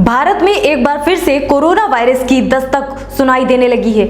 भारत में एक बार फिर से कोरोना वायरस की दस्तक सुनाई देने लगी है।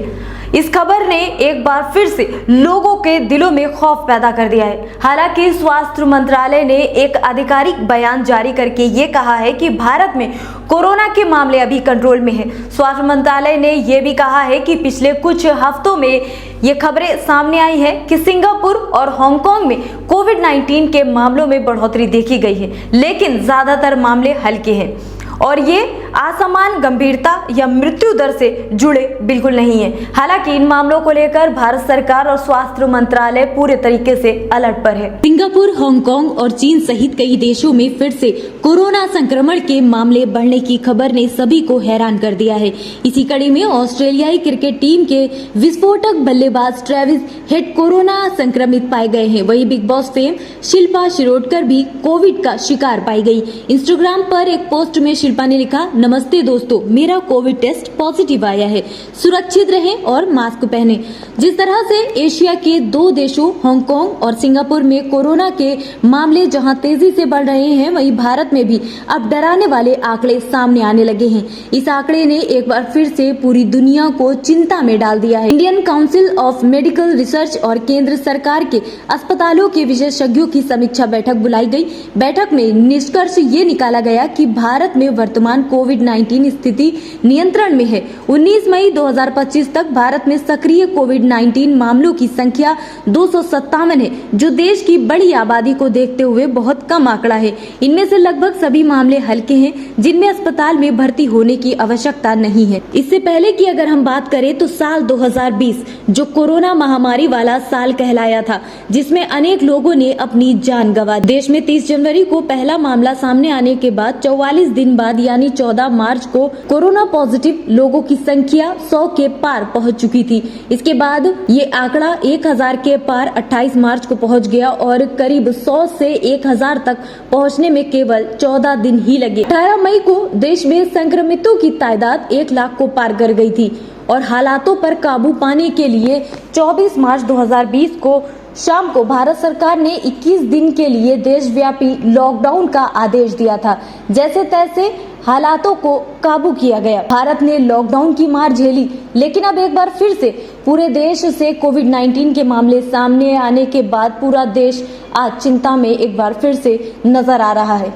इस खबर ने एक बार फिर से लोगों के दिलों में खौफ पैदा कर दिया है। हालांकि स्वास्थ्य मंत्रालय ने एक आधिकारिक बयान जारी करके ये कहा है कि भारत में कोरोना के मामले अभी कंट्रोल में है। स्वास्थ्य मंत्रालय ने ये भी कहा है कि पिछले कुछ हफ्तों में ये खबरें सामने आई है कि सिंगापुर और हांगकांग में कोविड-19 के मामलों में बढ़ोतरी देखी गई है, लेकिन ज्यादातर मामले हल्के हैं और ये असमान गंभीरता या मृत्यु दर से जुड़े बिल्कुल नहीं है। हालांकि इन मामलों को लेकर भारत सरकार और स्वास्थ्य मंत्रालय पूरे तरीके से अलर्ट पर है। सिंगापुर, हांगकांग और चीन सहित कई देशों में फिर से कोरोना संक्रमण के मामले बढ़ने की खबर ने सभी को हैरान कर दिया है। इसी कड़ी में ऑस्ट्रेलियाई क्रिकेट टीम के विस्फोटक बल्लेबाज ट्रेविस हेड कोरोना संक्रमित पाए गए हैं। वहीं big boss fame Shilpa Shirodkar भी कोविड का शिकार पाई गई। इंस्टाग्राम पर एक पोस्ट में शिल्पा ने लिखा, नमस्ते दोस्तों, मेरा कोविड टेस्ट पॉजिटिव आया है, सुरक्षित रहें और मास्क पहनें। जिस तरह से एशिया के दो देशों हांगकांग और सिंगापुर में कोरोना के मामले जहां तेजी से बढ़ रहे हैं, वहीं भारत में भी अब डराने वाले आंकड़े सामने आने लगे हैं। इस आंकड़े ने एक बार फिर से पूरी दुनिया को चिंता में डाल दिया है। Indian council of medical research और केंद्र सरकार के अस्पतालों के विशेषज्ञों की समीक्षा बैठक बुलाई गई। बैठक में निष्कर्ष ये निकाला गया कि भारत में वर्तमान कोविड-19 स्थिति नियंत्रण में है। 19 मई 2025 तक भारत में सक्रिय कोविड-19 मामलों की संख्या 257 है, जो देश की बड़ी आबादी को देखते हुए बहुत कम आंकड़ा है। इनमें से लगभग सभी मामले हल्के हैं, जिनमें अस्पताल में भर्ती होने की आवश्यकता नहीं है। इससे पहले की अगर हम बात करें तो साल 2020 जो कोरोना महामारी वाला साल कहलाया था, जिसमें अनेक लोगों ने अपनी जान गंवा दी। देश में 30 जनवरी को पहला मामला सामने आने के बाद 44 दिन बाद यानी 14 मार्च को कोरोना पॉजिटिव लोगों की संख्या 100 के पार पहुंच चुकी थी। इसके बाद ये आंकड़ा 1000 के पार 28 मार्च को पहुंच गया और करीब 100 से 1000 तक पहुंचने में केवल 14 दिन ही लगे। 18 मई को देश में संक्रमितों की तादाद 1 लाख को पार कर गई थी और हालातों पर काबू पाने के लिए 24 मार्च 2020 को शाम को भारत सरकार ने 21 दिन के लिए देशव्यापी लॉकडाउन का आदेश दिया था। जैसे तैसे हालातों को काबू किया गया। भारत ने लॉकडाउन की मार झेली, लेकिन अब एक बार फिर से पूरे देश से कोविड-19 के मामले सामने आने के बाद पूरा देश आज चिंता में एक बार फिर से नजर आ रहा है।